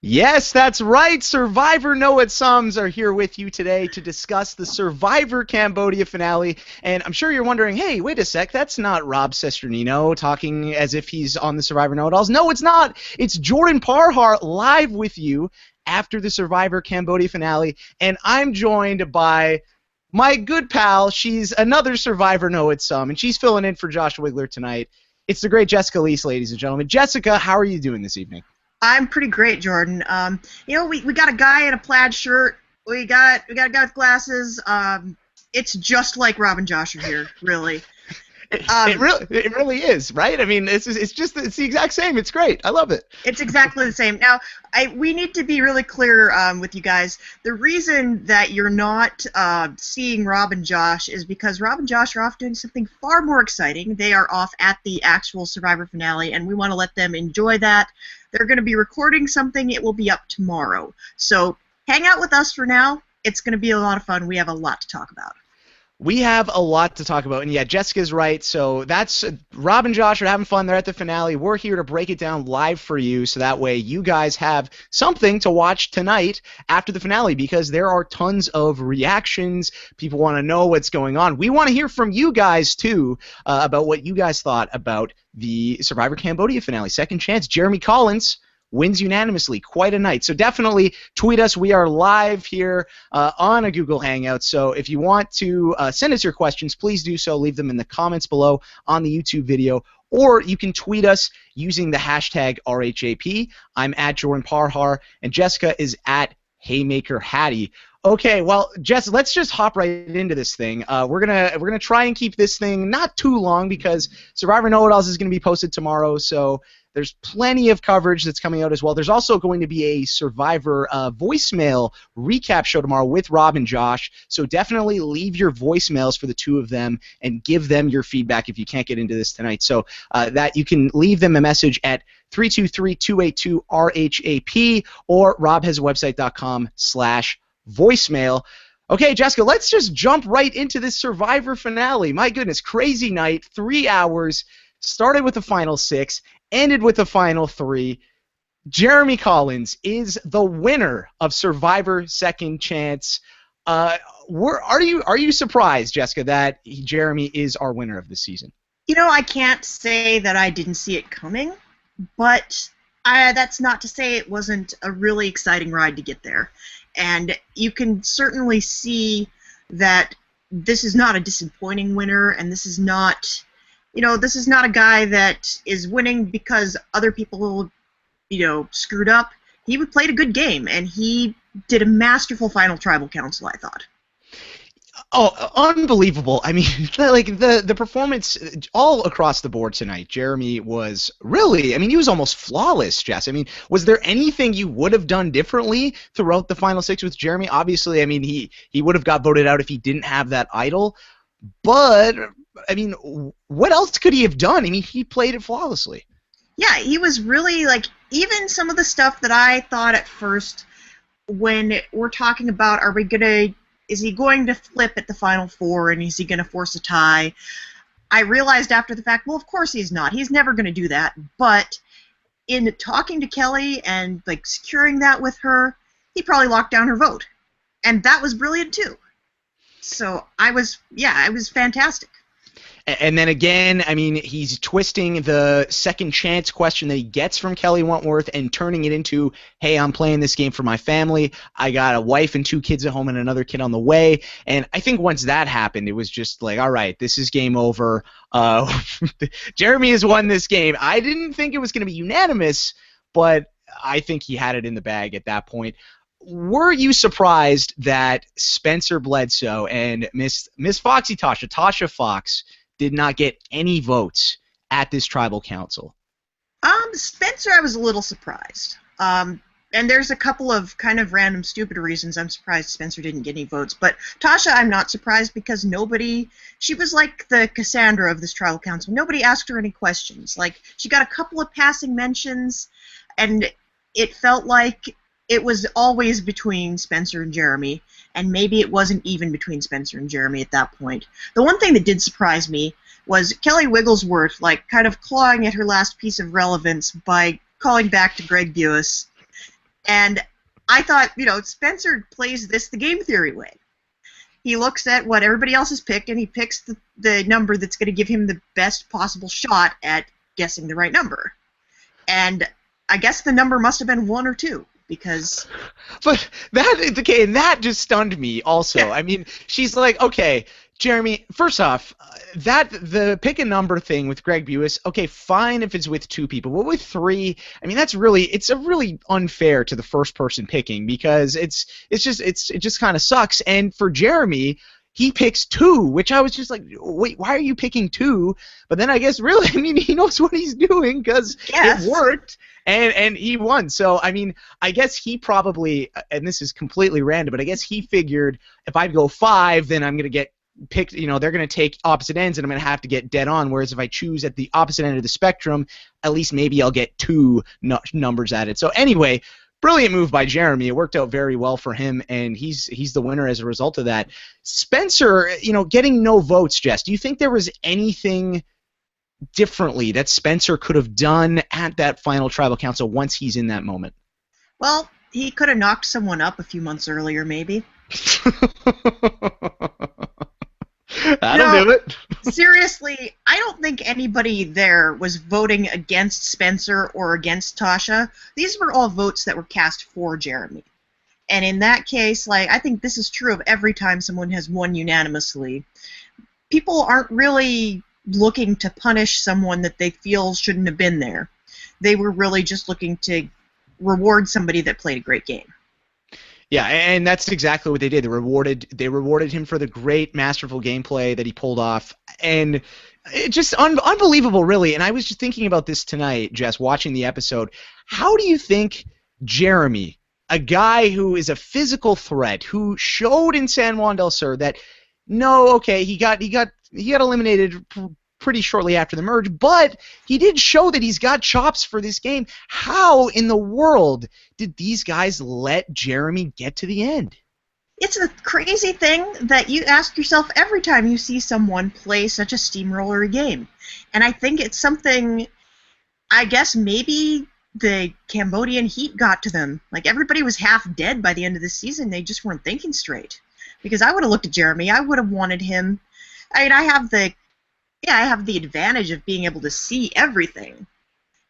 Yes, that's right. Survivor Know It Sums are here with you today to discuss the Survivor Cambodia finale. And I'm sure you're wondering, hey, wait a sec, that's not Rob Cesternino talking as if he's on the Survivor Know It Alls. No, it's not. It's Jordan Parhar live with you after the Survivor Cambodia finale. And I'm joined by my good pal. She's another Survivor Know It Sum, and she's filling in for Josh Wigler tonight. It's the great Jessica Liese, ladies and gentlemen. Jessica, how are you doing this evening? I'm pretty great, Jordan. We got a guy in a plaid shirt. We got a guy with glasses. It's just like Rob and Josh are here, really. It really is, right? I mean, it's the exact same. It's great. I love it. It's exactly the same. Now, we need to be really clear with you guys. The reason that you're not seeing Rob and Josh is because Rob and Josh are off doing something far more exciting. They are off at the actual Survivor finale, and we want to let them enjoy that. They're going to be recording something. It will be up tomorrow. So hang out with us for now. It's going to be a lot of fun. We have a lot to talk about. We have a lot to talk about, and yeah, Jessica's right. So that's Rob and Josh are having fun. They're at the finale. We're here to break it down live for you, so that way you guys have something to watch tonight after the finale, because there are tons of reactions. People want to know what's going on. We want to hear from you guys too about what you guys thought about the Survivor Cambodia finale. Second chance. Jeremy Collins wins unanimously. Quite a night. So definitely tweet us. We are live here on a Google Hangout. So if you want to send us your questions, please do so. Leave them in the comments below on the YouTube video. Or you can tweet us using the hashtag RHAP. I'm at Jordan Parhar, and Jessica is at Haymaker Hattie. Okay, well, Jess, let's just hop right into this thing. We're gonna try and keep this thing not too long, because Survivor Know It Alls is gonna be posted tomorrow. So there's plenty of coverage that's coming out as well. There's also going to be a Survivor voicemail recap show tomorrow with Rob and Josh. So definitely leave your voicemails for the two of them and give them your feedback if you can't get into this tonight. So that you can leave them a message at 323-282-RHAP, or robhasawebsite.com/voicemail. Okay, Jessica, let's just jump right into this Survivor finale. My goodness, crazy night, 3 hours, started with the final 6, ended with the final 3. Jeremy Collins is the winner of Survivor Second Chance. Are you surprised, Jessica, that Jeremy is our winner of this season? You know, I can't say that I didn't see it coming, but that's not to say it wasn't a really exciting ride to get there. And you can certainly see that this is not a disappointing winner, and this is not, this is not a guy that is winning because other people, screwed up. He played a good game, and he did a masterful final tribal council, I thought. Oh, unbelievable. I mean, like the performance all across the board tonight, Jeremy was really, he was almost flawless, Jess. Was there anything you would have done differently throughout the final 6 with Jeremy? Obviously, he would have got voted out if he didn't have that idol. But, what else could he have done? He played it flawlessly. Yeah, he was really, even some of the stuff that I thought at first when we're talking about, is he going to flip at the final 4, and is he going to force a tie? I realized after the fact, well, of course he's not. He's never going to do that. But in talking to Kelly and securing that with her, he probably locked down her vote. And that was brilliant too. So it was fantastic. And then again, he's twisting the second chance question that he gets from Kelly Wentworth and turning it into, hey, I'm playing this game for my family. I got a wife and 2 kids at home and another kid on the way. And I think once that happened, it was just like, all right, this is game over. Jeremy has won this game. I didn't think it was going to be unanimous, but I think he had it in the bag at that point. Were you surprised that Spencer Bledsoe and Miss Foxy Tasha Fox, did not get any votes at this tribal council? Spencer, I was a little surprised. And there's a couple of kind of random, stupid reasons I'm surprised Spencer didn't get any votes. But Tasha, I'm not surprised, because she was like the Cassandra of this tribal council. Nobody asked her any questions. She got a couple of passing mentions, and it felt like it was always between Spencer and Jeremy, and maybe it wasn't even between Spencer and Jeremy at that point. The one thing that did surprise me was Kelly Wigglesworth, kind of clawing at her last piece of relevance by calling back to Greg Buis. And I thought, Spencer plays this the game theory way. He looks at what everybody else has picked, and he picks the number that's going to give him the best possible shot at guessing the right number. And I guess the number must have been 1 or 2, because... But that just stunned me also. Yeah. I mean, she's like, okay, Jeremy, first off, the pick a number thing with Greg Buis, okay, fine if it's with 2 people, but with 3, I mean, it's really unfair to the first person picking, because it just kind of sucks. And for Jeremy, he picks 2, which I was just like, wait, why are you picking 2? But then I guess really, I mean, he knows what he's doing, because it worked. And he won. So, I mean, I guess he probably, and this is completely random, but I guess he figured if I go 5, then I'm going to get picked, they're going to take opposite ends, and I'm going to have to get dead on. Whereas if I choose at the opposite end of the spectrum, at least maybe I'll get 2 numbers at it. So anyway, brilliant move by Jeremy. It worked out very well for him, and he's the winner as a result of that. Spencer, getting no votes, Jess, do you think there was anything differently that Spencer could have done at that final tribal council once he's in that moment? Well, he could have knocked someone up a few months earlier, maybe. That'll do it. Seriously, I don't think anybody there was voting against Spencer or against Tasha. These were all votes that were cast for Jeremy. And in that case, I think this is true of every time someone has won unanimously. People aren't really looking to punish someone that they feel shouldn't have been there. They were really just looking to reward somebody that played a great game. Yeah, and that's exactly what they did. They rewarded him for the great, masterful gameplay that he pulled off, and it just unbelievable, really. And I was just thinking about this tonight, Jess, watching the episode. How do you think Jeremy, a guy who is a physical threat, who showed in San Juan del Sur that he got eliminated pretty shortly after the merge, but he did show that he's got chops for this game. How in the world did these guys let Jeremy get to the end? It's a crazy thing that you ask yourself every time you see someone play such a steamroller game. And I think it's something, I guess maybe the Cambodian heat got to them. Everybody was half dead by the end of the season. They just weren't thinking straight. Because I would have looked at Jeremy. I would have wanted him. I mean, I have the advantage of being able to see everything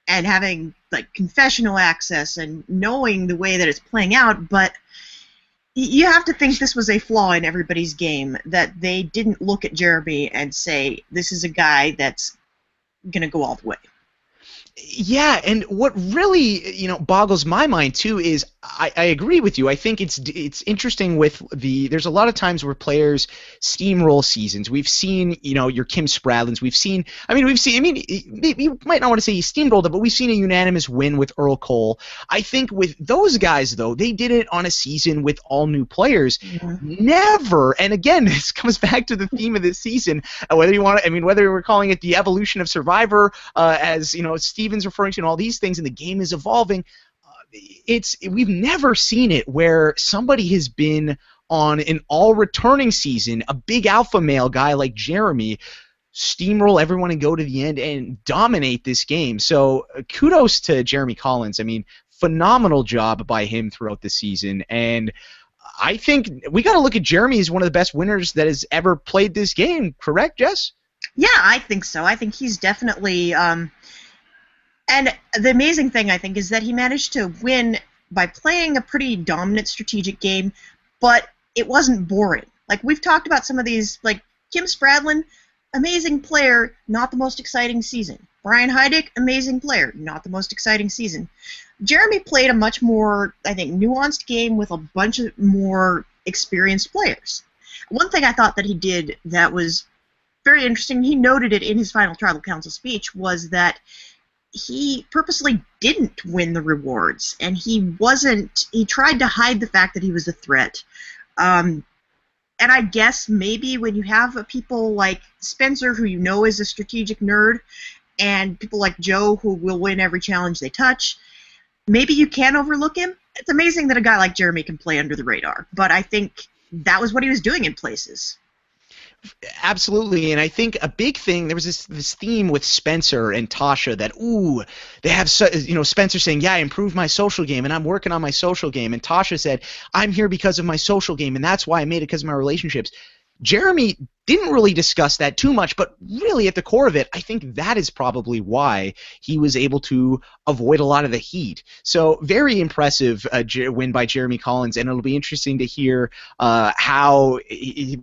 and having confessional access and knowing the way that it's playing out, but you have to think this was a flaw in everybody's game, that they didn't look at Jeremy and say, this is a guy that's going to go all the way. Yeah, and what really boggles my mind too is I agree with you. I think it's interesting with there's a lot of times where players steamroll seasons. We've seen your Kim Spradlins. You might not want to say he steamrolled it, but we've seen a unanimous win with Earl Cole. I think with those guys though, they did it on a season with all new players. Mm-hmm. Never, and again, this comes back to the theme of this season. Whether we're calling it the evolution of Survivor, as Steven's referring to, and all these things, and the game is evolving. We've never seen it where somebody has been on an all-returning season, a big alpha male guy like Jeremy, steamroll everyone and go to the end and dominate this game. So kudos to Jeremy Collins. I mean, phenomenal job by him throughout the season, and I think we got to look at Jeremy as one of the best winners that has ever played this game. Correct, Jess? Yeah, I think so. I think he's definitely. And the amazing thing, I think, is that he managed to win by playing a pretty dominant strategic game, but it wasn't boring. We've talked about some of these, Kim Spradlin, amazing player, not the most exciting season. Brian Heidick, amazing player, not the most exciting season. Jeremy played a much more, I think, nuanced game with a bunch of more experienced players. One thing I thought that he did that was very interesting, he noted it in his final tribal council speech, was that he purposely didn't win the rewards, and he tried to hide the fact that he was a threat. And I guess maybe when you have people like Spencer, who is a strategic nerd, and people like Joe, who will win every challenge they touch, maybe you can overlook him. It's amazing that a guy like Jeremy can play under the radar, but I think that was what he was doing in places. Absolutely, and I think a big thing, there was this theme with Spencer and Tasha that they have Spencer saying, yeah, I improved my social game and I'm working on my social game, and Tasha said, I'm here because of my social game and that's why I made it, because of my relationships. Jeremy didn't really discuss that too much, but really at the core of it, I think that is probably why he was able to avoid a lot of the heat. So very impressive win by Jeremy Collins, and it'll be interesting to hear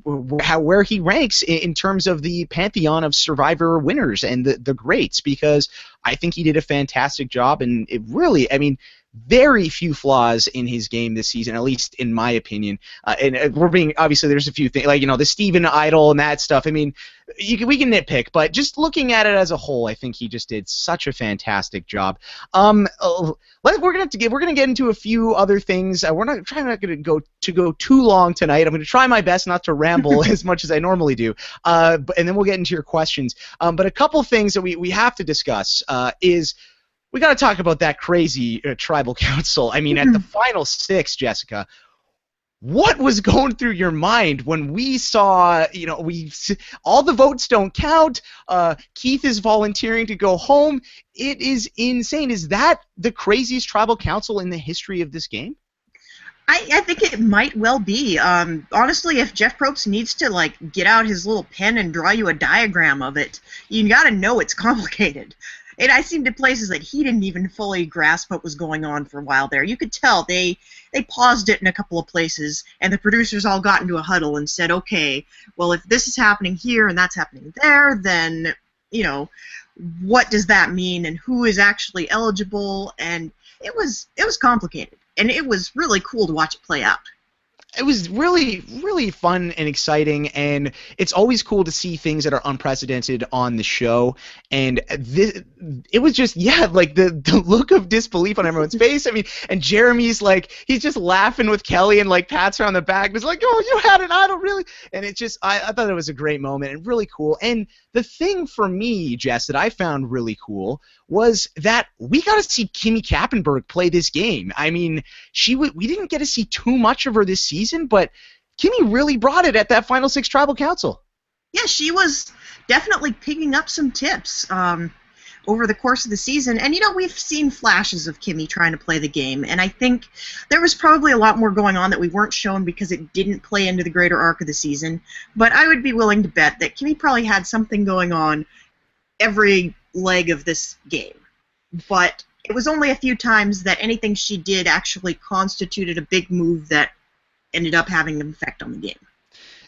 where he ranks in terms of the pantheon of Survivor winners and the greats, because I think he did a fantastic job, and it really, I mean, very few flaws in his game this season, at least in my opinion. And we're being, obviously, there's a few things, like, the Steven Idol and that stuff. I mean, we can nitpick, but just looking at it as a whole, I think he just did such a fantastic job. We're gonna get into a few other things. We're not gonna go too long tonight. I'm gonna try my best not to ramble as much as I normally do. And then we'll get into your questions. But a couple things that we have to discuss is, we got to talk about that crazy tribal council. I mean, at the final 6, Jessica, what was going through your mind when we saw, all the votes don't count, Keith is volunteering to go home? It is insane. Is that the craziest tribal council in the history of this game? I think it might well be. Honestly, if Jeff Probst needs to, get out his little pen and draw you a diagram of it, you got to know it's complicated. And I seemed to places that he didn't even fully grasp what was going on for a while there. You could tell they paused it in a couple of places, and the producers all got into a huddle and said, okay, well, if this is happening here and that's happening there, then, what does that mean, and who is actually eligible? And it was complicated, and it was really cool to watch it play out. It was really, really fun and exciting, and it's always cool to see things that are unprecedented on the show. And it was just, the look of disbelief on everyone's face. I mean, and Jeremy's he's just laughing with Kelly and pats her on the back. It was like, oh, you had an idol, really? And it just, I thought it was a great moment and really cool. And the thing for me, Jess, that I found really cool was that we got to see Kimmy Kappenberg play this game. I mean, we didn't get to see too much of her this season, but Kimmy really brought it at that Final 6 Tribal Council. Yeah, she was definitely picking up some tips over the course of the season. And, we've seen flashes of Kimmy trying to play the game, and I think there was probably a lot more going on that we weren't shown because it didn't play into the greater arc of the season. But I would be willing to bet that Kimmy probably had something going on every leg of this game. But it was only a few times that anything she did actually constituted a big move that ended up having an effect on the game.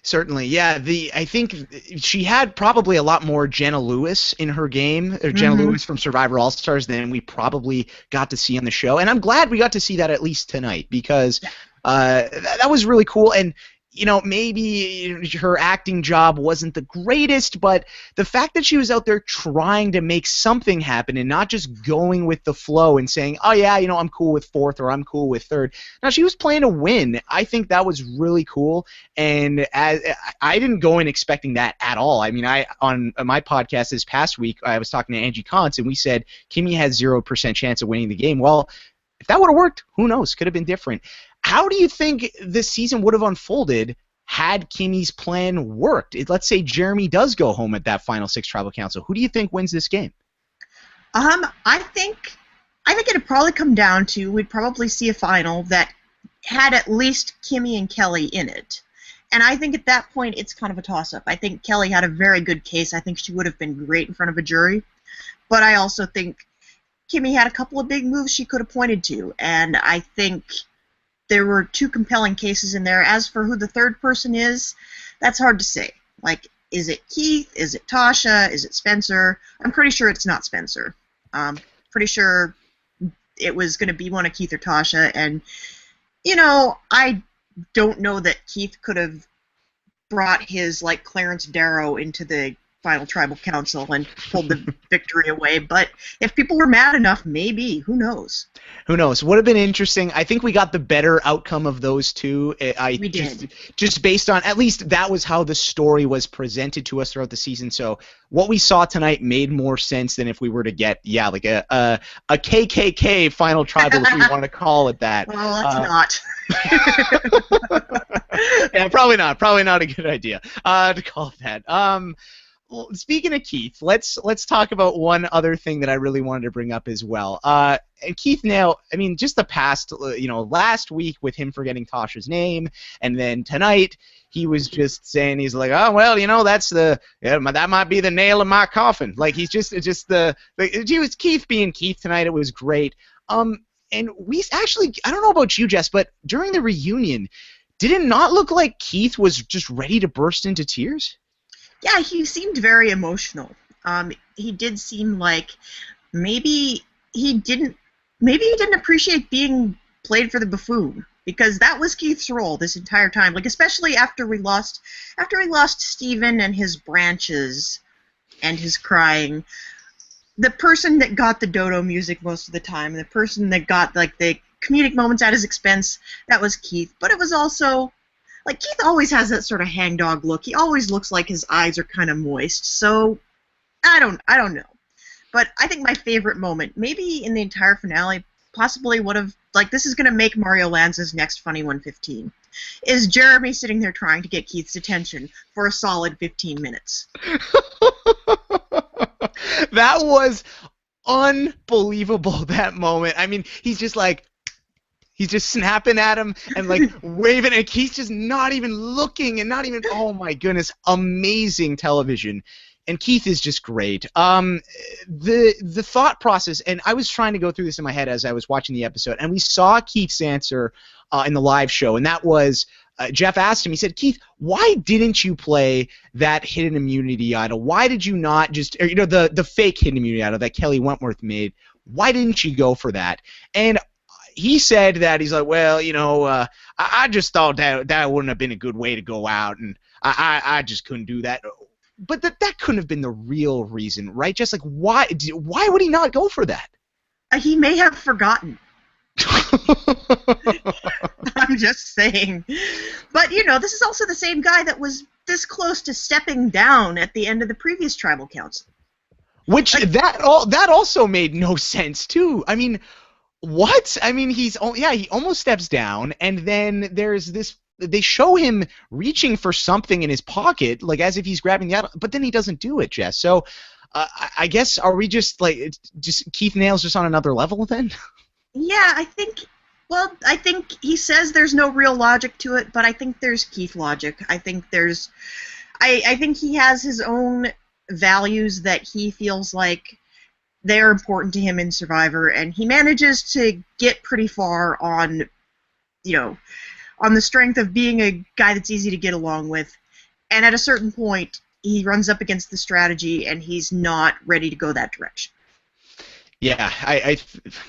Certainly, yeah. I think she had probably a lot more Jenna Lewis in her game, or Jenna Lewis from Survivor All-Stars, than we probably got to see on the show. And I'm glad we got to see that at least tonight, because that was really cool. And maybe her acting job wasn't the greatest, but the fact that she was out there trying to make something happen and not just going with the flow and saying, oh yeah, I'm cool with 4th or I'm cool with 3rd. Now, she was playing to win. I think that was really cool, and I didn't go in expecting that at all. I mean, on my podcast this past week, I was talking to Angie Kantz, and we said Kimmy has 0% chance of winning the game. Well, if that would have worked, who knows? Could have been different. How do you think this season would have unfolded had Kimmy's plan worked? Let's say Jeremy does go home at that Final 6 Tribal Council. Who do you think wins this game? I think it'd probably come down to, we'd probably see a final that had at least Kimmy and Kelly in it. And I think at that point it's kind of a toss-up. I think Kelly had a very good case. I think she would have been great in front of a jury. But I also think Kimmy had a couple of big moves she could have pointed to. And I think there were 2 compelling cases in there. As for who the third person is, that's hard to say. Is it Keith? Is it Tasha? Is it Spencer? I'm pretty sure it's not Spencer. Pretty sure it was going to be one of Keith or Tasha. And, I don't know that Keith could have brought his, Clarence Darrow into the final tribal council and pulled the victory away. But if people were mad enough, maybe. Who knows? Who knows? Would have been interesting. I think we got the better outcome of those two. We did. Just based on, at least that was how the story was presented to us throughout the season. So what we saw tonight made more sense than if we were to get, like a KKK final tribal, if we want to call it that. Well, let's not. Yeah, probably not. Probably not a good idea to call it that. Well, speaking of Keith, let's talk about one other thing that I really wanted to bring up as well. And Keith Nale, I mean, just the past, last week with him forgetting Tasha's name, and then tonight he was just saying, he's like, oh well, that's that might be the nail in my coffin. Like he was Keith being Keith tonight. It was great. And we actually, I don't know about you, Jess, but during the reunion, did it not look like Keith was just ready to burst into tears? Yeah, he seemed very emotional. He did seem like maybe he didn't appreciate being played for the buffoon, because that was Keith's role this entire time. Like, especially after we lost Stephen and his branches and his crying. The person that got the dodo music most of the time, the person that got like the comedic moments at his expense, that was Keith. But it was also, like, Keith always has that sort of hangdog look. He always looks like his eyes are kind of moist. So I don't know. But I think my favorite moment, maybe in the entire finale, possibly would have, like, this is going to make Mario Lanza's next Funny 115, is Jeremy sitting there trying to get Keith's attention for a solid 15 minutes. That was unbelievable, that moment. I mean, he's just snapping at him and like waving, and Keith's just not even looking and not even, oh my goodness, amazing television. And Keith is just great. The thought process, and I was trying to go through this in my head as I was watching the episode, and we saw Keith's answer in the live show, and that was, Jeff asked him, he said, Keith, why didn't you play that hidden immunity idol? Why did you not just, or, the fake hidden immunity idol that Kelly Wentworth made? Why didn't you go for that? And he said that, he's like, well, I just thought that wouldn't have been a good way to go out, and I just couldn't do that. But that couldn't have been the real reason, right? Just like, why would he not go for that? He may have forgotten. I'm just saying. But, this is also the same guy that was this close to stepping down at the end of the previous tribal council. Which, that also made no sense, too. I mean, what? I mean, he almost steps down, and then there's this, they show him reaching for something in his pocket, like as if he's grabbing the idol, but then he doesn't do it, Jess. So, I guess, are we just Keith Nale's just on another level then? Yeah, I think he says there's no real logic to it, but I think there's Keith logic. I think I think he has his own values that he feels like they're important to him in Survivor, and he manages to get pretty far on the strength of being a guy that's easy to get along with. And at a certain point, he runs up against the strategy, and he's not ready to go that direction. Yeah,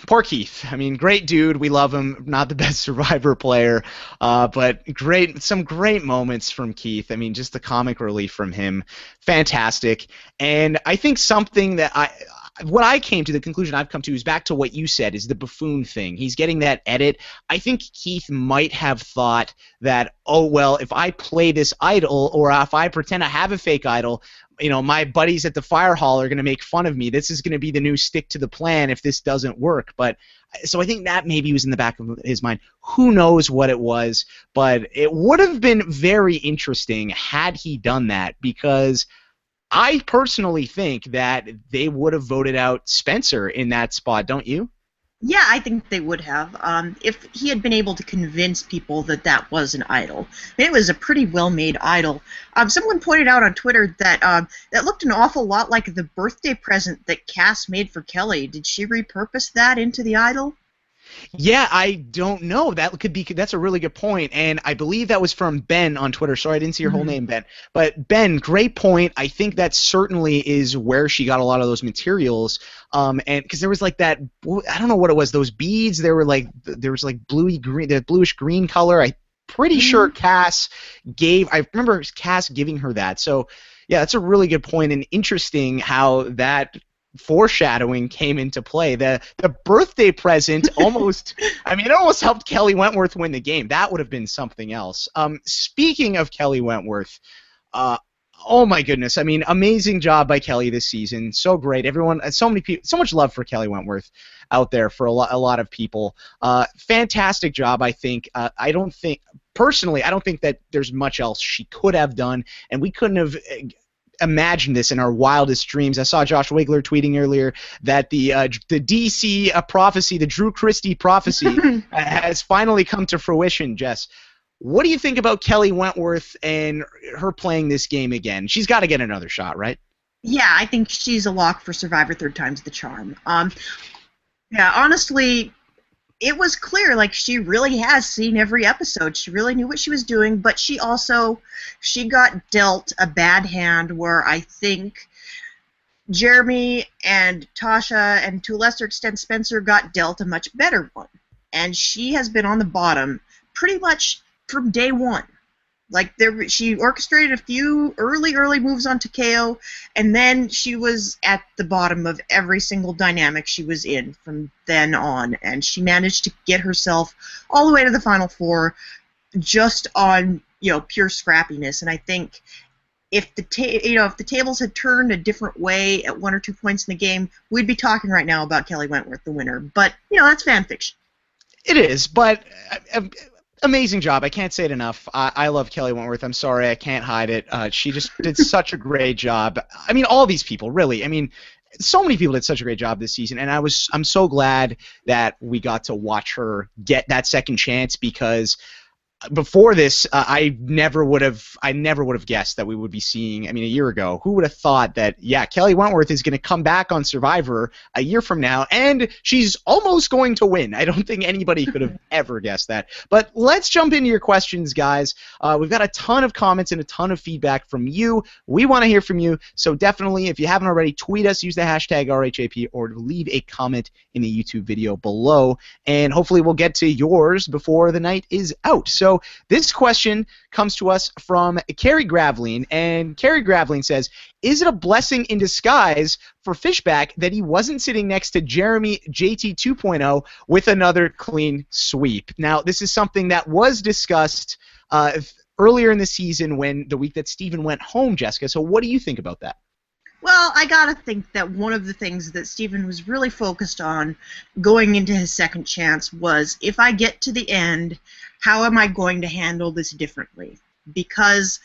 poor Keith. I mean, great dude. We love him. Not the best Survivor player, but some great moments from Keith. I mean, just the comic relief from him, fantastic. And I think something that what I came to, the conclusion I've come to, is back to what you said, is the buffoon thing. He's getting that edit. I think Keith might have thought that, oh, well, if I play this idol, or if I pretend I have a fake idol, my buddies at the fire hall are going to make fun of me. This is going to be the new stick to the plan if this doesn't work. But so I think that maybe was in the back of his mind. Who knows what it was, but it would have been very interesting had he done that, because I personally think that they would have voted out Spencer in that spot, don't you? Yeah, I think they would have. If he had been able to convince people that was an idol. It was a pretty well-made idol. Someone pointed out on Twitter that that looked an awful lot like the birthday present that Cass made for Kelly. Did she repurpose that into the idol? Yeah, I don't know. That's a really good point, and I believe that was from Ben on Twitter. Sorry, I didn't see your whole name, Ben. But Ben, great point. I think that certainly is where she got a lot of those materials. And because there was like that, I don't know what it was. Those beads. There was like bluey green, the bluish green color. I'm pretty sure Cass I remember Cass giving her that. So Yeah, that's a really good point, and interesting how that foreshadowing came into play. The birthday present almost, I mean, it almost helped Kelly Wentworth win the game. That would have been something else. Speaking of Kelly Wentworth, uh, oh my goodness, I mean, amazing job by Kelly this season. So great. Everyone, so many people, so much love for Kelly Wentworth out there for a lot of people. Fantastic job, I think. I don't think, personally, I don't think that there's much else she could have done, and we couldn't have imagined this in our wildest dreams. I saw Josh Wigler tweeting earlier that the DC prophecy, the Drew Christie prophecy, has finally come to fruition. Jess, what do you think about Kelly Wentworth and her playing this game again? She's got to get another shot, right? Yeah, I think she's a lock for Survivor. Third time's the charm. Yeah, honestly, it was clear, like, she really has seen every episode. She really knew what she was doing, but she got dealt a bad hand where I think Jeremy and Tasha, and to a lesser extent Spencer, got dealt a much better one. And she has been on the bottom pretty much from day one. Like, she orchestrated a few early moves on Takeo, and then she was at the bottom of every single dynamic she was in from then on, and she managed to get herself all the way to the Final Four just on, pure scrappiness. And I think if the tables had turned a different way at one or two points in the game, we'd be talking right now about Kelly Wentworth, the winner. But that's fan fiction. It is, but amazing job. I can't say it enough. I love Kelly Wentworth. I'm sorry, I can't hide it. She just did such a great job. I mean, all these people, really. I mean, so many people did such a great job this season, and I'm so glad that we got to watch her get that second chance, because before this, I never would have guessed that we would be seeing. I mean, a year ago, who would have thought that? Yeah, Kelly Wentworth is going to come back on Survivor a year from now, and she's almost going to win. I don't think anybody could have ever guessed that. But let's jump into your questions, guys. We've got a ton of comments and a ton of feedback from you. We want to hear from you, so definitely, if you haven't already, tweet us, use the hashtag RHAP, or leave a comment in the YouTube video below, and hopefully we'll get to yours before the night is out. So this question comes to us from Carrie Graveline, and Carrie Graveline says, is it a blessing in disguise for Fishback that he wasn't sitting next to Jeremy JT 2.0 with another clean sweep? Now, this is something that was discussed earlier in the season, when the week that Steven went home, Jessica, so what do you think about that? Well, I gotta think that one of the things that Steven was really focused on going into his second chance was, if I get to the end, how am I going to handle this differently? Because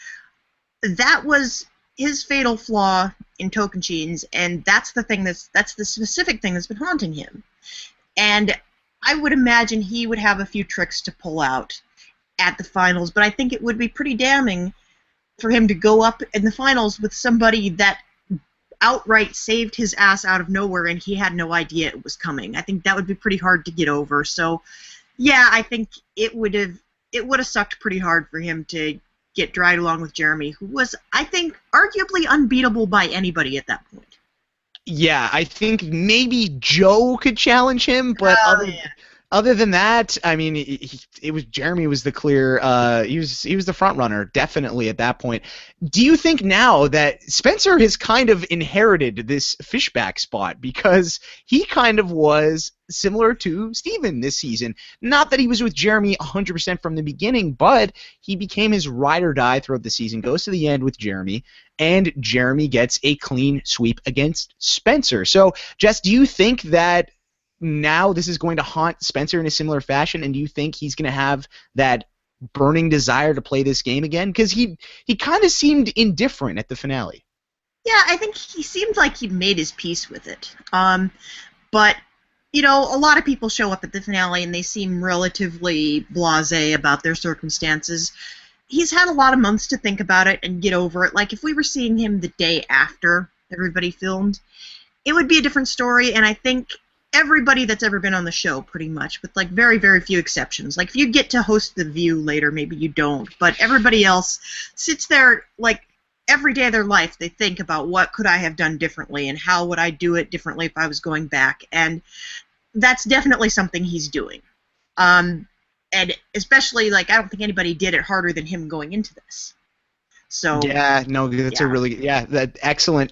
that was his fatal flaw in Tocantins, and that's the specific thing that's been haunting him. And I would imagine he would have a few tricks to pull out at the finals, but I think it would be pretty damning for him to go up in the finals with somebody that outright saved his ass out of nowhere and he had no idea it was coming. I think that would be pretty hard to get over. So, yeah, I think it would have sucked pretty hard for him to get dragged along with Jeremy, who was, I think, arguably unbeatable by anybody at that point. Yeah, I think maybe Joe could challenge him, but other than that, I mean, it was Jeremy was the clear. He was the front runner, definitely at that point. Do you think now that Spencer has kind of inherited this Fishback spot, because he kind of was similar to Steven this season? Not that he was with Jeremy 100% from the beginning, but he became his ride or die throughout the season. Goes to the end with Jeremy, and Jeremy gets a clean sweep against Spencer. So, Jess, do you think that now this is going to haunt Spencer in a similar fashion, and do you think he's going to have that burning desire to play this game again? Because he kind of seemed indifferent at the finale. Yeah, I think he seemed like he made his peace with it. But, a lot of people show up at the finale and they seem relatively blasé about their circumstances. He's had a lot of months to think about it and get over it. Like, if we were seeing him the day after everybody filmed, it would be a different story, and I think everybody that's ever been on the show, pretty much, with, like, very, very few exceptions. Like, if you get to host The View later, maybe you don't, but everybody else sits there, like, every day of their life, they think about what could I have done differently and how would I do it differently if I was going back, and that's definitely something he's doing. And especially, like, I don't think anybody did it harder than him going into this. So Yeah, no, that's a yeah. really that excellent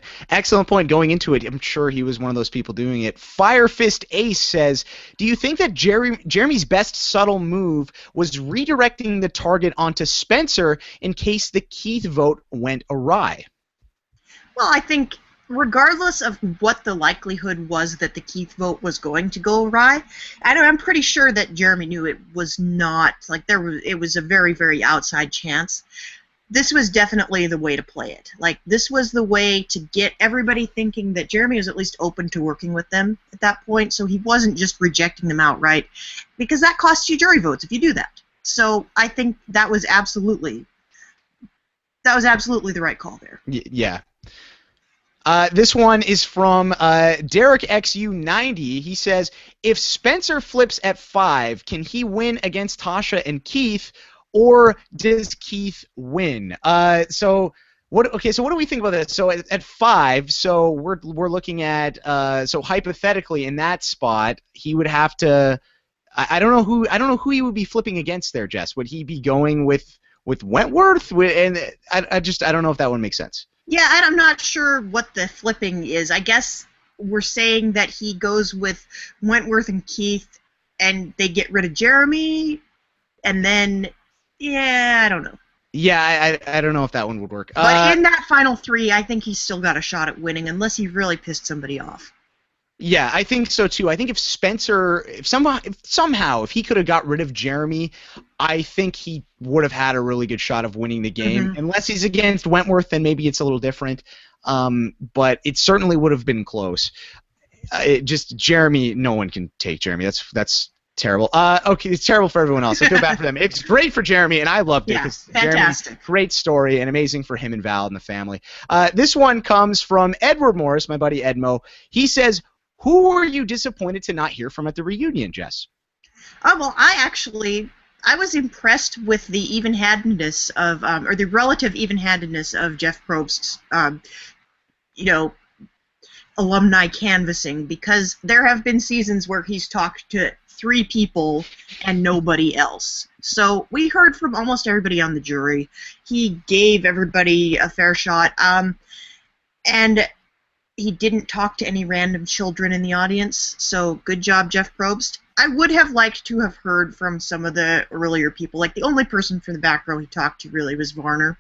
point going into it. I'm sure he was one of those people doing it. Firefist Ace says, "Do you think that Jeremy's best subtle move was redirecting the target onto Spencer in case the Keith vote went awry?" Well, I think regardless of what the likelihood was that the Keith vote was going to go awry, I'm pretty sure that Jeremy knew it was not, like, it was a very, very outside chance. This was definitely the way to play it. Like, this was the way to get everybody thinking that Jeremy was at least open to working with them at that point, so he wasn't just rejecting them outright, because that costs you jury votes if you do that. So I think that was absolutely the right call there. Yeah. This one is from Derek XU90. He says, "If Spencer flips at 5, can he win against Tasha and Keith, or does Keith win?" So what do we think about this? So at 5, so we're looking at so hypothetically in that spot, he would have to I don't know who he would be flipping against there, Jess. Would he be going with Wentworth? And I don't know if that one makes sense. Yeah, I'm not sure what the flipping is. I guess we're saying that he goes with Wentworth and Keith, and they get rid of Jeremy, and then, yeah, I don't know. Yeah, I don't know if that one would work. But in that final 3, I think he's still got a shot at winning, unless he really pissed somebody off. Yeah, I think so too. I think if Spencer, if he could have got rid of Jeremy, I think he would have had a really good shot of winning the game. Mm-hmm. Unless he's against Wentworth, then maybe it's a little different. But it certainly would have been close. Jeremy, no one can take Jeremy. That's terrible. Okay, it's terrible for everyone else. I feel bad for them. It's great for Jeremy, and I loved it because fantastic. Great story and amazing for him and Val and the family. This one comes from Edward Morris, my buddy Edmo. He says, "Who were you disappointed to not hear from at the reunion, Jess?" Oh, well, I was impressed with the even-handedness of, or the relative even-handedness of Jeff Probst's, alumni canvassing, because there have been seasons where he's talked to 3 people and nobody else. So we heard from almost everybody on the jury. He gave everybody a fair shot, and he didn't talk to any random children in the audience, so good job, Jeff Probst. I would have liked to have heard from some of the earlier people. Like, the only person from the back row he talked to really was Varner.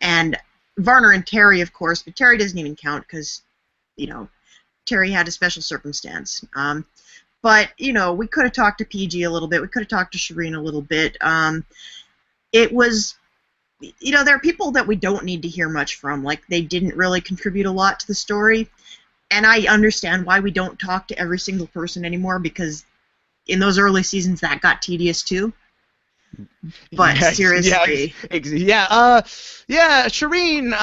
And Varner and Terry, of course, but Terry doesn't even count because, Terry had a special circumstance. But, we could have talked to PG a little bit. We could have talked to Shireen a little bit. It was... there are people that we don't need to hear much from. Like, they didn't really contribute a lot to the story. And I understand why we don't talk to every single person anymore, because in those early seasons that got tedious too. But seriously. Yeah, Shireen,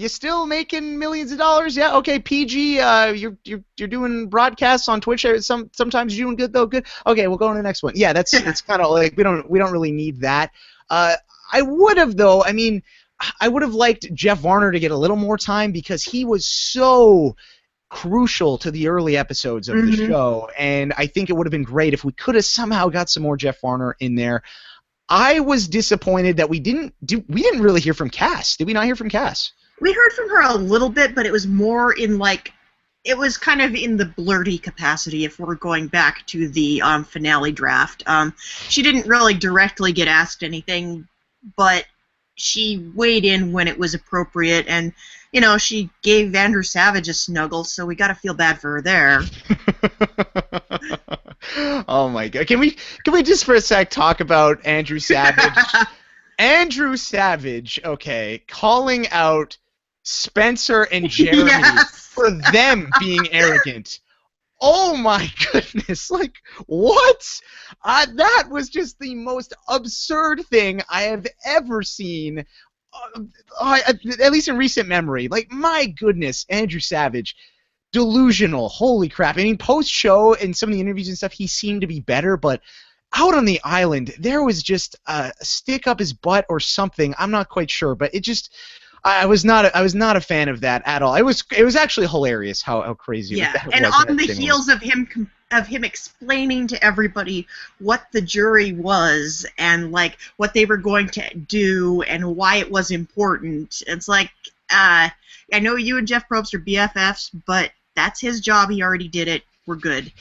you still making millions of dollars? Yeah, okay, PG, you're doing broadcasts on Twitch. Sometimes you're doing good though. Good. Okay, we'll go on to the next one. Yeah, that's kind of like we don't really need that. I would have, though. I mean, I would have liked Jeff Varner to get a little more time because he was so crucial to the early episodes of the show, and I think it would have been great if we could have somehow got some more Jeff Varner in there. I was disappointed that we didn't really hear from Cass. Did we not hear from Cass? We heard from her a little bit, but it was more in, like, it was kind of in the blurty capacity if we're going back to the finale draft. She didn't really directly get asked anything, but she weighed in when it was appropriate, and, she gave Andrew Savage a snuggle, so we got to feel bad for her there. Oh my God. Can we just for a sec talk about Andrew Savage? Andrew Savage, okay, calling out Spencer and Jeremy for them being arrogant. Oh my goodness! Like, what? That was just the most absurd thing I have ever seen, at least in recent memory. Like, my goodness, Andrew Savage, delusional. Holy crap! I mean, post-show and some of the interviews and stuff, he seemed to be better, but out on the island, there was just a stick up his butt or something. I'm not quite sure, but it just. I was not a fan of that at all. It was actually hilarious how crazy that was. Yeah, and on the heels of him of him explaining to everybody what the jury was and like what they were going to do and why it was important. It's like, I know you and Jeff Probst are BFFs, but that's his job. He already did it. We're good.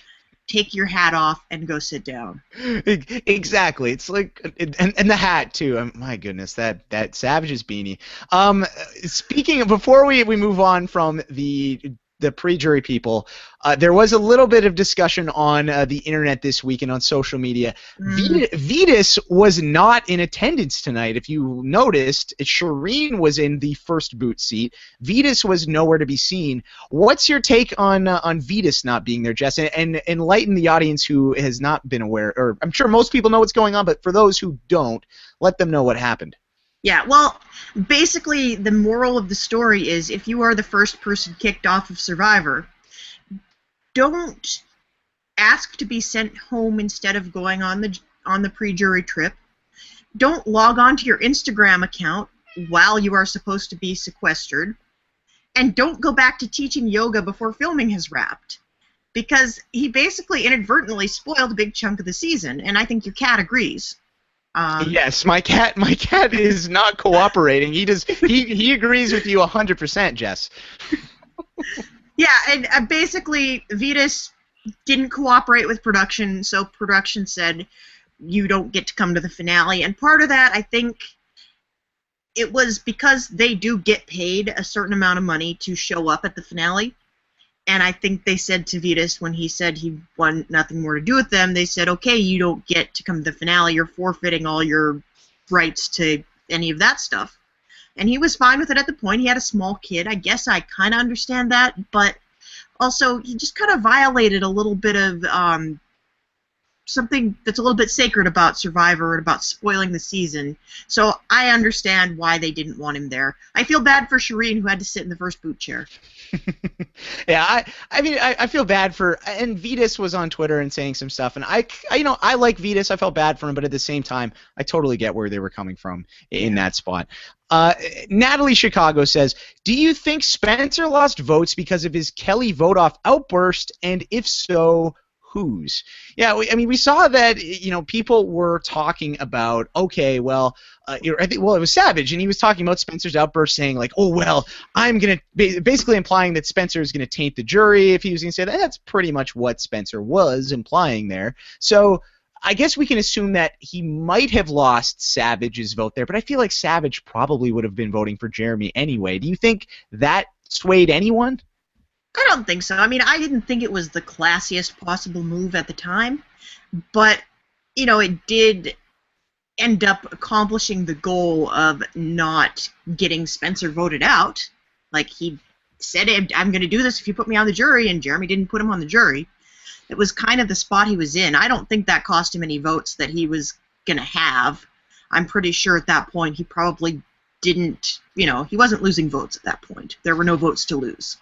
Take your hat off and go sit down. Exactly. It's like, and the hat too. My goodness, that Savage's beanie. Speaking of, before we move on from the pre-jury people, there was a little bit of discussion on the internet this week and on social media. Vitas was not in attendance tonight. If you noticed, Shireen was in the first boot seat. Vitas was nowhere to be seen. What's your take on Vitas not being there, Jess? And enlighten the audience who has not been aware, or I'm sure most people know what's going on, but for those who don't, let them know what happened. Yeah, well, basically the moral of the story is if you are the first person kicked off of Survivor, don't ask to be sent home instead of going on the pre-jury trip. Don't log on to your Instagram account while you are supposed to be sequestered. And don't go back to teaching yoga before filming has wrapped. Because he basically inadvertently spoiled a big chunk of the season, and I think your cat agrees. Yes, my cat is not cooperating. He agrees with you 100%, Jess. Yeah, and basically Vitas didn't cooperate with production, so production said you don't get to come to the finale. And part of that, I think, it was because they do get paid a certain amount of money to show up at the finale. And I think they said to Vitas, when he said he wanted nothing more to do with them, they said, okay, you don't get to come to the finale. You're forfeiting all your rights to any of that stuff. And he was fine with it at the point. He had a small kid. I guess I kind of understand that. But also, he just kind of violated a little bit of something that's a little bit sacred about Survivor and about spoiling the season. So I understand why they didn't want him there. I feel bad for Shireen, who had to sit in the first boot chair. Yeah, I mean, I feel bad for, and Vitas was on Twitter and saying some stuff, and I like Vitas. I felt bad for him, but at the same time, I totally get where they were coming from in that spot. Natalie Chicago says, do you think Spencer lost votes because of his Kelly vote-off outburst, and if so, whose? Yeah, we saw that, people were talking about, okay, well, it was Savage, and he was talking about Spencer's outburst, saying like, oh, well, I'm going to, basically implying that Spencer is going to taint the jury if he was going to say that. That's pretty much what Spencer was implying there. So I guess we can assume that he might have lost Savage's vote there, but I feel like Savage probably would have been voting for Jeremy anyway. Do you think that swayed anyone? I don't think so. I mean, I didn't think it was the classiest possible move at the time, but, it did end up accomplishing the goal of not getting Spencer voted out. Like, he said, I'm going to do this if you put me on the jury, and Jeremy didn't put him on the jury. It was kind of the spot he was in. I don't think that cost him any votes that he was going to have. I'm pretty sure at that point he probably didn't, he wasn't losing votes at that point. There were no votes to lose.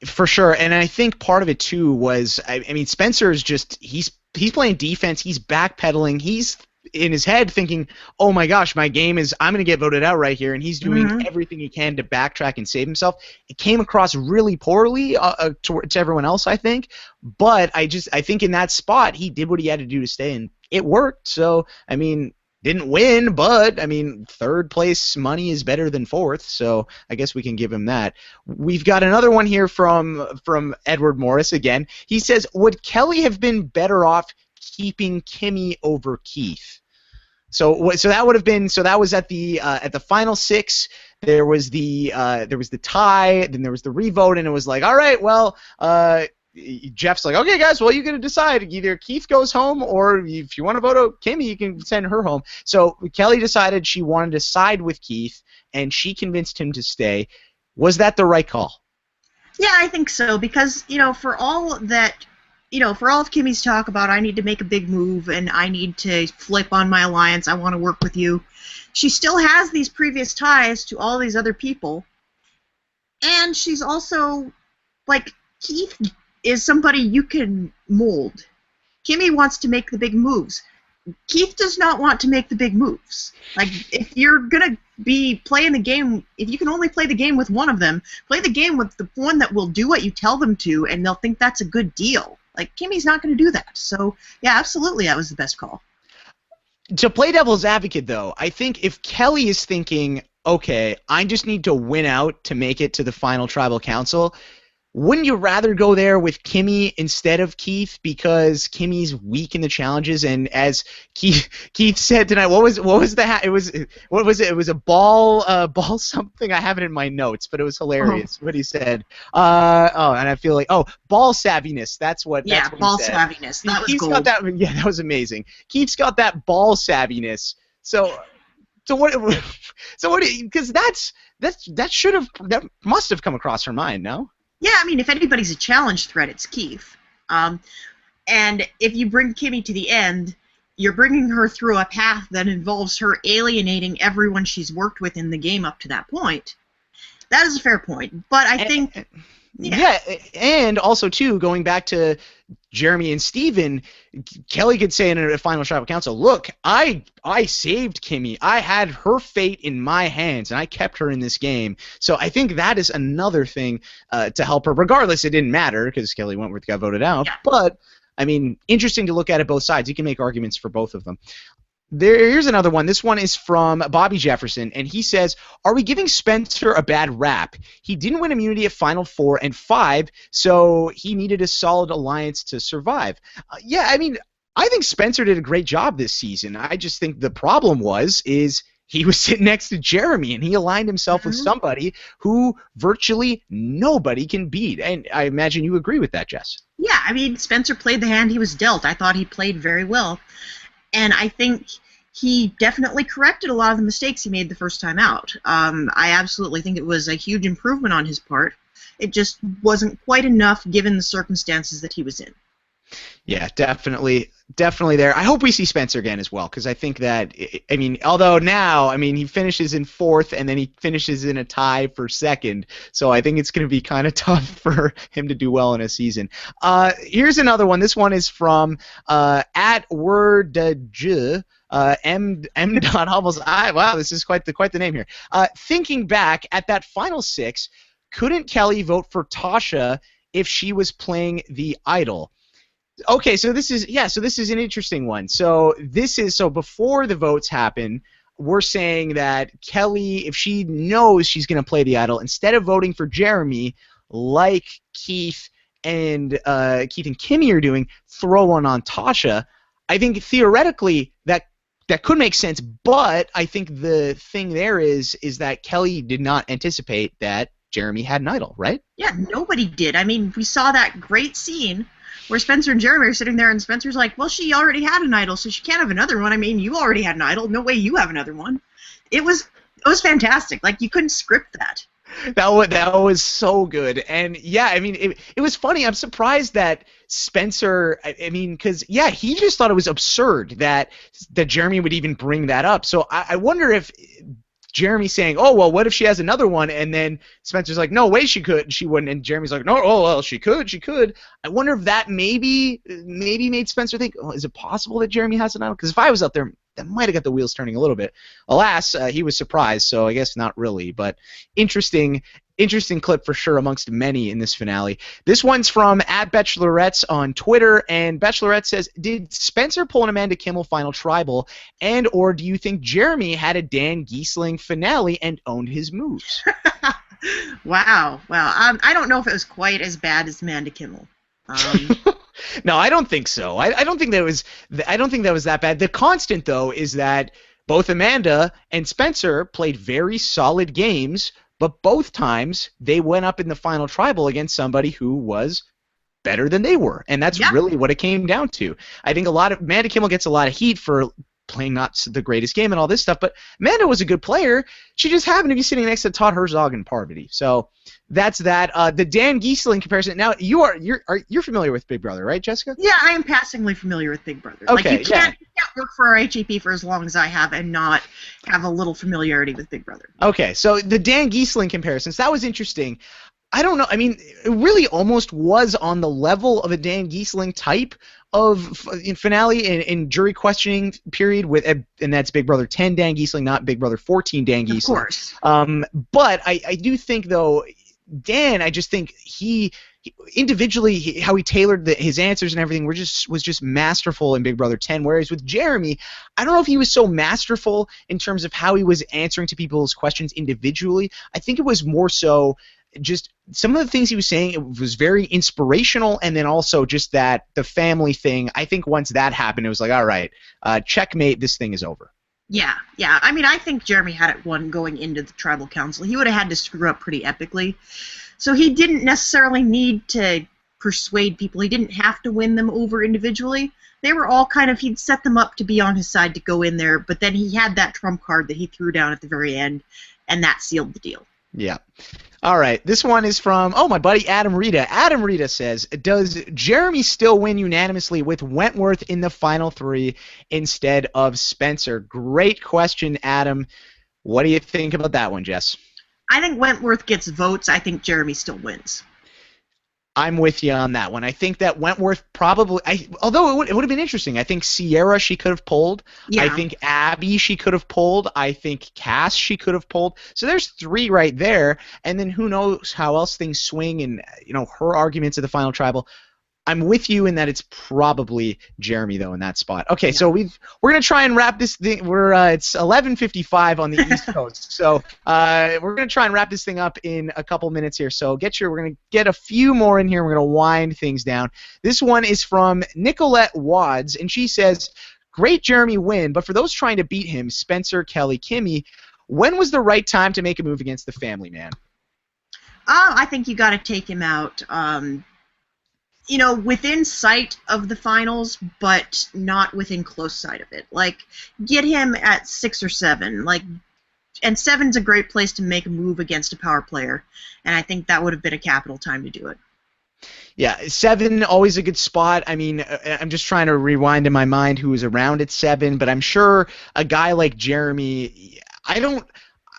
For sure, and I think part of it too was, I mean, Spencer is just, he's playing defense, he's backpedaling, he's in his head thinking, oh my gosh, my game is, I'm going to get voted out right here, and he's doing everything he can to backtrack and save himself. It came across really poorly to everyone else, I think, but I think in that spot, he did what he had to do to stay, and it worked. So, I mean, didn't win, but, I mean, third place money is better than fourth, so I guess we can give him that. We've got another one here from Edward Morris again. He says, would Kelly have been better off keeping Kimmy over Keith? So that would have been, so that was at the final six. There was the tie, then there was the revote, and it was like, all right, well, Jeff's like, okay, guys, well, you're going to decide. Either Keith goes home, or if you want to vote out Kimmy, you can send her home. So Kelly decided she wanted to side with Keith, and she convinced him to stay. Was that the right call? Yeah, I think so, because, for all of Kimmy's talk about, I need to make a big move, and I need to flip on my alliance, I want to work with you, she still has these previous ties to all these other people, and she's also, like, Keith is somebody you can mold. Kimmy wants to make the big moves. Keith does not want to make the big moves. Like, if you're going to be playing the game, if you can only play the game with one of them, play the game with the one that will do what you tell them to, and they'll think that's a good deal. Like, Kimmy's not going to do that. So, yeah, absolutely, that was the best call. To play devil's advocate, though, I think if Kelly is thinking, okay, I just need to win out to make it to the final tribal council, wouldn't you rather go there with Kimmy instead of Keith because Kimmy's weak in the challenges? And as Keith said tonight, what was the it was what was it? It was a ball something. I have it in my notes, but it was hilarious what he said. And I feel like ball savviness. That's what. Yeah, that's what ball he said. savviness. That was Keith's gold. got that. Yeah, that was amazing. Keith's got that ball savviness. So what? Because that must have come across her mind. No. Yeah, I mean, if anybody's a challenge threat, it's Keith. And if you bring Kimmy to the end, you're bringing her through a path that involves her alienating everyone she's worked with in the game up to that point. That is a fair point. But I think... Yeah, and also, too, going back to Jeremy and Steven, Kelly could say in a final tribal council, look, I saved Kimmy. I had her fate in my hands, and I kept her in this game. So I think that is another thing to help her. Regardless, it didn't matter because Kelly Wentworth got voted out. Yeah. But, I mean, interesting to look at it both sides. You can make arguments for both of them. Here's another one. This one is from Bobby Jefferson, and he says, are we giving Spencer a bad rap? He didn't win immunity at Final 4 and 5, so he needed a solid alliance to survive. Yeah, I mean, I think Spencer did a great job this season. I just think the problem is he was sitting next to Jeremy, and he aligned himself with somebody who virtually nobody can beat. And I imagine you agree with that, Jess. Yeah, I mean, Spencer played the hand he was dealt. I thought he played very well. And I think he definitely corrected a lot of the mistakes he made the first time out. I absolutely think it was a huge improvement on his part. It just wasn't quite enough given the circumstances that he was in. Yeah, definitely there. I hope we see Spencer again as well, because I think that, I mean, although now, I mean, he finishes in 4th and then he finishes in a tie for 2nd, so I think it's going to be kind of tough for him to do well in a season. Here's another one. This one is from @wordj. M. Hummels. Wow, this is quite the name here. Thinking back at that final 6, couldn't Kelly vote for Tasha if she was playing the idol? Okay, so this is an interesting one. So before the votes happen, we're saying that Kelly, if she knows she's going to play the idol, instead of voting for Jeremy, like Keith and Kimmy are doing, throw one on Tasha. I think theoretically that could make sense, but I think the thing there is that Kelly did not anticipate that Jeremy had an idol, right? Yeah, nobody did. I mean, we saw that great scene where Spencer and Jeremy are sitting there, and Spencer's like, well, she already had an idol, so she can't have another one. I mean, you already had an idol. No way you have another one. It was fantastic. Like, you couldn't script that. That was so good. And, yeah, I mean, it was funny. I'm surprised that Spencer, I mean, because, yeah, he just thought it was absurd that Jeremy would even bring that up. So I wonder if Jeremy saying, oh, well, what if she has another one? And then Spencer's like, no way she wouldn't. And Jeremy's like, no, oh, well, she could. I wonder if that maybe made Spencer think, oh, is it possible that Jeremy has an idol? Because if I was up there, that might have got the wheels turning a little bit. Alas, he was surprised, so I guess not really. But interesting clip for sure amongst many in this finale. This one's from @Bachelorettes on Twitter, and Bachelorette says, did Spencer pull an Amanda Kimmel final tribal, and or do you think Jeremy had a Dan Giesling finale and owned his moves? Wow. Well, I don't know if it was quite as bad as Amanda Kimmel. No, I don't think so. I don't think that was that bad. The constant, though, is that both Amanda and Spencer played very solid games, but both times they went up in the final tribal against somebody who was better than they were, and that's really what it came down to. I think Amanda Kimmel gets a lot of heat for playing not the greatest game and all this stuff, but Amanda was a good player. She just happened to be sitting next to Todd Herzog and Parvati. So that's that. The Dan Giesling comparison. Now you're familiar with Big Brother, right, Jessica? Yeah, I am passingly familiar with Big Brother. Okay, like you can't work for RHAP for as long as I have and not have a little familiarity with Big Brother. Okay, so the Dan Giesling comparisons, that was interesting. I don't know. I mean, it really almost was on the level of a Dan Giesling type of finale in jury questioning period and that's Big Brother 10 Dan Giesling, not Big Brother 14 Dan Giesling. Of course. But I do think, though, Dan, I just think individually, how he tailored his answers and everything was just masterful in Big Brother 10. Whereas with Jeremy, I don't know if he was so masterful in terms of how he was answering to people's questions individually. I think it was more so just some of the things he was saying, it was very inspirational, and then also just that the family thing. I think once that happened, it was like, all right, checkmate, this thing is over. Yeah. I mean, I think Jeremy had it won going into the tribal council. He would have had to screw up pretty epically. So he didn't necessarily need to persuade people. He didn't have to win them over individually. They were all he'd set them up to be on his side to go in there, but then he had that trump card that he threw down at the very end, and that sealed the deal. Yeah. All right. This one is from, my buddy Adam Rita. Adam Rita says, does Jeremy still win unanimously with Wentworth in the final 3 instead of Spencer? Great question, Adam. What do you think about that one, Jess? I think Wentworth gets votes. I think Jeremy still wins. I'm with you on that one. I think that Wentworth probably, although it would have been interesting. I think Sierra she could have pulled. Yeah. I think Abby she could have pulled. I think Cass she could have pulled. So there's 3 right there. And then who knows how else things swing and her arguments at the final tribal. I'm with you in that it's probably Jeremy though in that spot. Okay, yeah. So we're gonna try and wrap this thing. It's 11:55 on the East Coast, so we're gonna try and wrap this thing up in a couple minutes here. So we're gonna get a few more in here. We're gonna wind things down. This one is from Nicolette Wads, and she says, "Great Jeremy win, but for those trying to beat him, Spencer, Kelly, Kimmy, when was the right time to make a move against the family man?" I think you got to take him out. Within sight of the finals, but not within close sight of it. Like, get him at 6 or 7. And 7's a great place to make a move against a power player, and I think that would have been a capital time to do it. Yeah, 7, always a good spot. I mean, I'm just trying to rewind in my mind who was around at 7, but I'm sure a guy like Jeremy,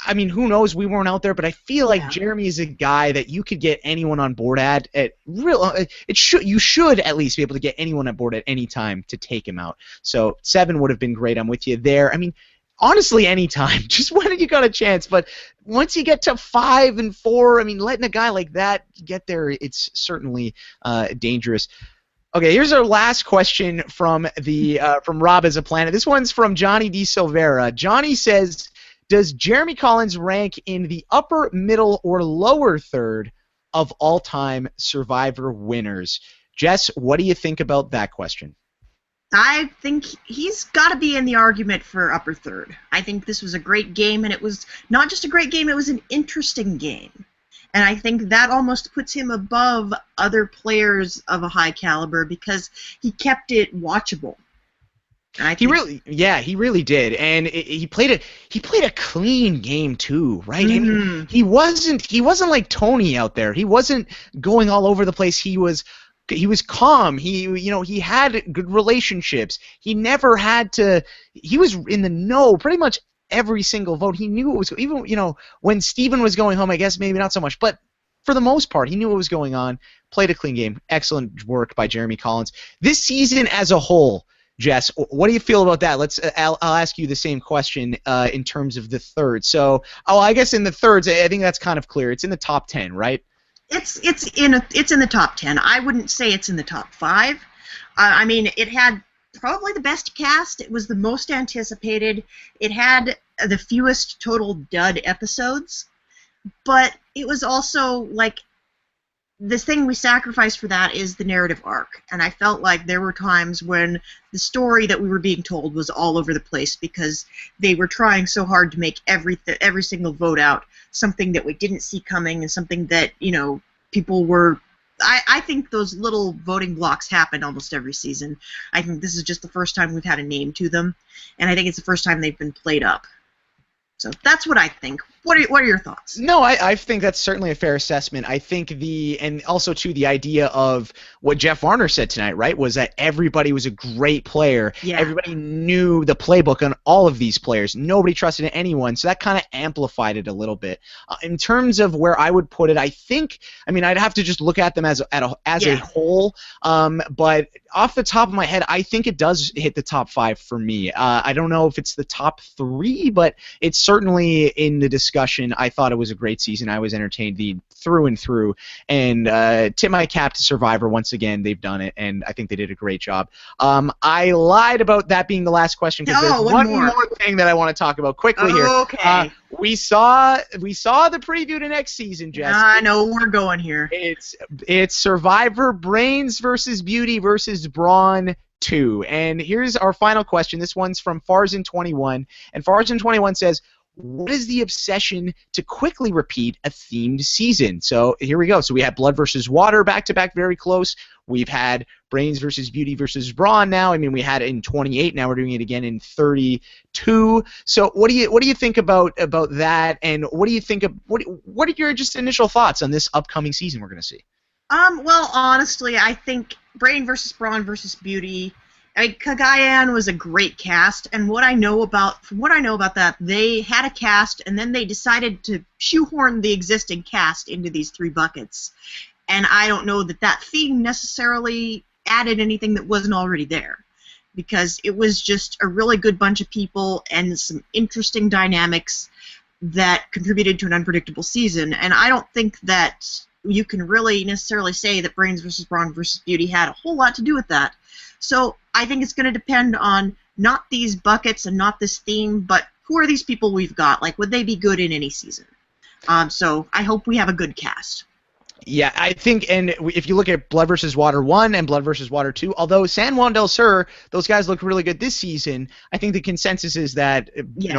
who knows? We weren't out there, but I feel like Jeremy is a guy that you could get anyone on board at you should at least be able to get anyone on board at any time to take him out. So 7 would have been great. I'm with you there. I mean, honestly, any time, just when you got a chance. But once you get to 5 and 4, I mean, letting a guy like that get there, it's certainly dangerous. Okay, here's our last question from Rob as a Planet. This one's from Johnny D. Silvera. Johnny says, does Jeremy Collins rank in the upper, middle, or lower third of all-time Survivor winners? Jess, what do you think about that question? I think he's got to be in the argument for upper third. I think this was a great game, and it was not just a great game, it was an interesting game. And I think that almost puts him above other players of a high caliber because he kept it watchable. He really did, and he played a clean game too, right? Mm-hmm. He wasn't like Tony out there. He wasn't going all over the place. He was calm. He had good relationships. He never had to. He was in the know pretty much every single vote. He knew it was even when Steven was going home. I guess maybe not so much, but for the most part, he knew what was going on. Played a clean game. Excellent work by Jeremy Collins. This season as a whole. Jess, what do you feel about that? I'll ask you the same question in terms of the third. So, I guess in the thirds, I think that's kind of clear. It's in the top 10, right? It's in the top 10. I wouldn't say it's in the top 5. I mean, it had probably the best cast. It was the most anticipated. It had the fewest total dud episodes, but it was also the thing we sacrifice for that is the narrative arc, and I felt like there were times when the story that we were being told was all over the place because they were trying so hard to make every single vote out something that we didn't see coming and something that people were. I think those little voting blocks happen almost every season. I think this is just the first time we've had a name to them, and I think it's the first time they've been played up. So that's what I think. What are your thoughts? No, I think that's certainly a fair assessment. I think and also too the idea of what Jeff Varner said tonight, right, was that everybody was a great player. Yeah. Everybody knew the playbook on all of these players. Nobody trusted anyone, so that kind of amplified it a little bit. In terms of where I would put it, I'd have to just look at them as a whole. But off the top of my head, I think it does hit the top 5 for me. I don't know if it's the top 3, but it's certainly in the discussion. I thought it was a great season. I was entertained the through and through. And tip my cap to Survivor once again. They've done it, and I think they did a great job. I lied about that being the last question because there's one more thing that I want to talk about quickly here. Okay. We saw the preview to next season, Jess. I know we're going here. It's Survivor Brains versus Beauty versus Brawn 2. And here's our final question. This one's from Farzin21. And Farzin21 says, what is the obsession to quickly repeat a themed season? So here we go. So we had Blood versus Water back-to-back, very close. We've had Brains versus Beauty versus Brawn now. I mean, we had it in 28. Now we're doing it again in 32. So what do you think about that? And what do you think of what are your just initial thoughts on this upcoming season we're going to see? Well, honestly, I think Brain versus Brawn versus Beauty. Cagayan was a great cast, and from what I know about that, they had a cast, and then they decided to shoehorn the existing cast into these 3 buckets. And I don't know that theme necessarily added anything that wasn't already there, because it was just a really good bunch of people and some interesting dynamics that contributed to an unpredictable season. And I don't think that you can really necessarily say that Brains versus Brawn versus Beauty had a whole lot to do with that. So I think it's going to depend on not these buckets and not this theme, but who are these people we've got? Like, would they be good in any season? So I hope we have a good cast. Yeah, I think, and if you look at Blood vs. Water 1 and Blood vs. Water 2, although San Juan del Sur, those guys look really good this season, I think the consensus is that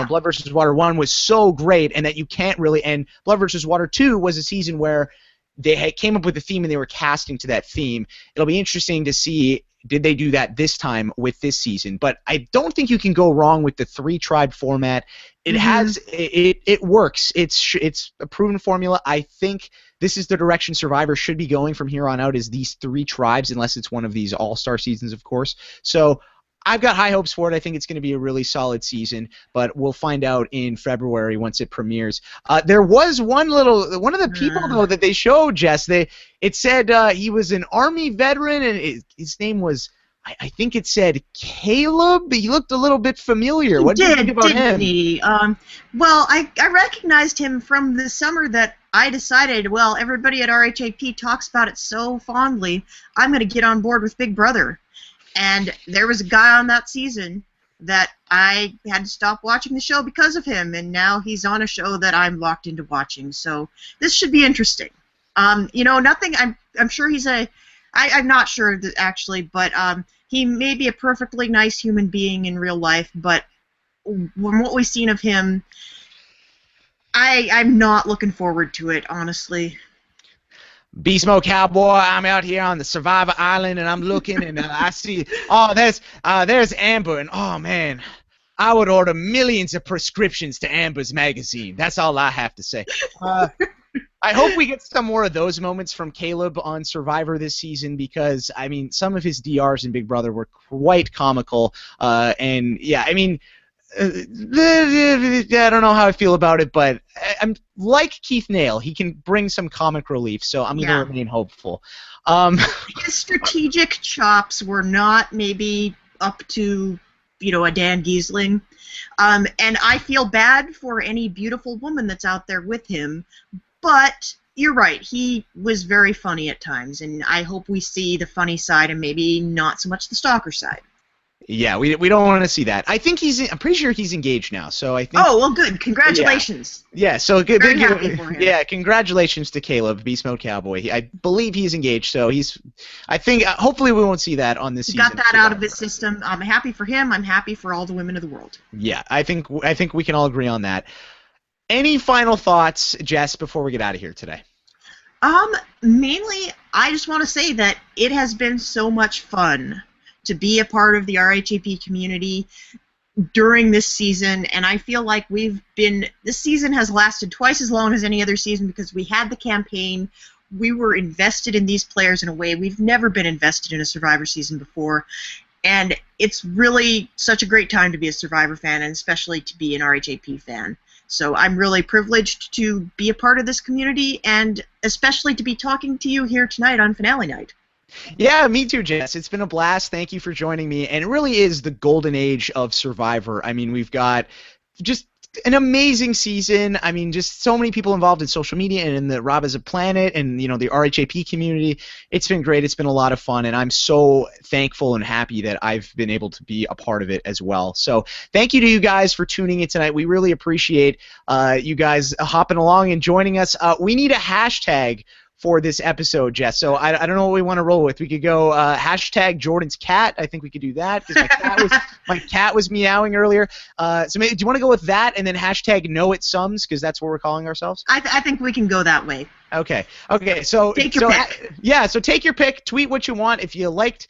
Blood vs. Water 1 was so great and that you can't really, and Blood vs. Water 2 was a season where they came up with a theme and they were casting to that theme. It'll be interesting to see, did they do that this time with this season? But I don't think you can go wrong with the 3-tribe format. It has it works. It's a proven formula. I think this is the direction Survivor should be going from here on out, is these 3 tribes, unless it's one of these all-star seasons, of course. So I've got high hopes for it. I think it's going to be a really solid season, but we'll find out in February once it premieres. There was one of the people though that they showed, Jess. It said he was an Army veteran, and his name was, I think it said Caleb. He looked a little bit familiar. What did you think about him? He? Well, I recognized him from the summer that I decided, well, everybody at RHAP talks about it so fondly, I'm going to get on board with Big Brother. And there was a guy on that season that I had to stop watching the show because of him, and now he's on a show that I'm locked into watching. So this should be interesting. Nothing. I'm sure he's I'm not sure actually, but he may be a perfectly nice human being in real life. But from what we've seen of him, I'm not looking forward to it, honestly. Beast Mode Cowboy, I'm out here on the Survivor Island, and I'm looking, and I see, there's Amber, and oh man, I would order millions of prescriptions to Amber's magazine. That's all I have to say. I hope we get some more of those moments from Caleb on Survivor this season, because I mean, some of his DRs in Big Brother were quite comical, and yeah, I mean, I don't know how I feel about it, but I'm like Keith Nale. He can bring some comic relief, so I'm going to remain hopeful. His strategic chops were not maybe up to, a Dan Giesling. And I feel bad for any beautiful woman that's out there with him, but you're right. He was very funny at times, and I hope we see the funny side and maybe not so much the stalker side. Yeah, we don't want to see that. I think I'm pretty sure he's engaged now, so I think. Oh, well, good. Congratulations. Yeah, so good. Very happy for him. Yeah, congratulations to Caleb, Beast Mode Cowboy. I believe he's engaged, so I think hopefully we won't see that on this season. Got that out of his system. I'm happy for him. I'm happy for all the women of the world. Yeah, I think we can all agree on that. Any final thoughts, Jess, before we get out of here today? Mainly, I just want to say that it has been so much fun to be a part of the RHAP community during this season, and I feel like this season has lasted twice as long as any other season because we had the campaign, we were invested in these players in a way we've never been invested in a Survivor season before, and it's really such a great time to be a Survivor fan, and especially to be an RHAP fan. So I'm really privileged to be a part of this community, and especially to be talking to you here tonight on finale night. Yeah, me too, Jess. It's been a blast. Thank you for joining me. And it really is the golden age of Survivor. I mean, we've got just an amazing season. I mean, just so many people involved in social media and in the Rob as a Planet and, you know, the RHAP community. It's been great. It's been a lot of fun, and I'm so thankful and happy that I've been able to be a part of it as well. So thank you to you guys for tuning in tonight. We really appreciate you guys hopping along and joining us. We need a hashtag for this episode, Jess. So I don't know what we want to roll with. We could go hashtag Jordan's cat. I think we could do that because my cat was meowing earlier. So maybe, do you want to go with that and then hashtag know it sums because that's what we're calling ourselves? I think we can go that way. Okay. So take your pick. So take your pick. Tweet what you want. If you liked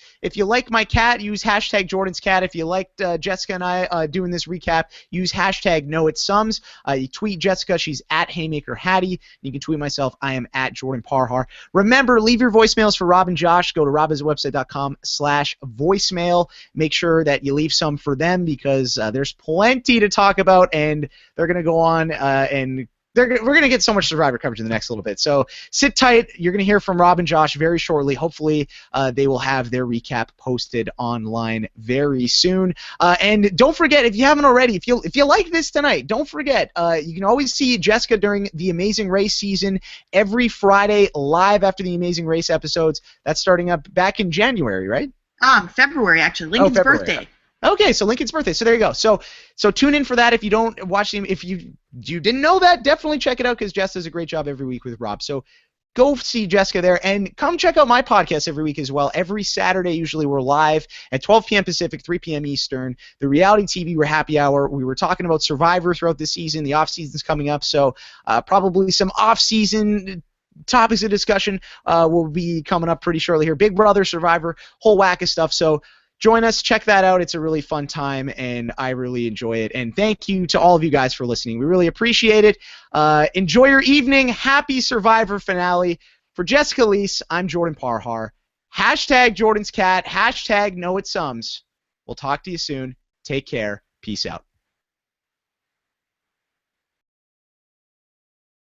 my cat, use hashtag Jordan's cat. If you liked Jessica and I doing this recap, use hashtag know it sums. You tweet Jessica. She's at Haymaker Hattie. You can tweet myself. I am at Jordan Parhar. Remember, leave your voicemails for Rob and Josh. Go to robaswebsite.com/voicemail. Make sure that you leave some for them because there's plenty to talk about, and they're going to go on and we're going to get so much Survivor coverage in the next little bit. So sit tight. You're going to hear from Rob and Josh very shortly. Hopefully they will have their recap posted online very soon. And don't forget, if you haven't already, if you like this tonight, don't forget, you can always see Jessica during the Amazing Race season every Friday live after the Amazing Race episodes. That's starting up back in January, right? February, actually. Lincoln's birthday. Okay, so Lincoln's birthday. So there you go. So tune in for that. If you don't watch them, if you didn't know that, definitely check it out because Jess does a great job every week with Rob. So go see Jessica there and come check out my podcast every week as well. Every Saturday, usually we're live at 12 p.m. Pacific, 3 p.m. Eastern. The reality TV, we're happy hour. We were talking about Survivor throughout the season. The off season's coming up, so probably some off season topics of discussion will be coming up pretty shortly here. Big Brother, Survivor, whole whack of stuff. So join us, check that out. It's a really fun time, and I really enjoy it. And thank you to all of you guys for listening. We really appreciate it. Enjoy your evening. Happy Survivor finale. For Jessica Liese, I'm Jordan Parhar. Hashtag Jordan's cat. Hashtag know it sums. We'll talk to you soon. Take care. Peace out.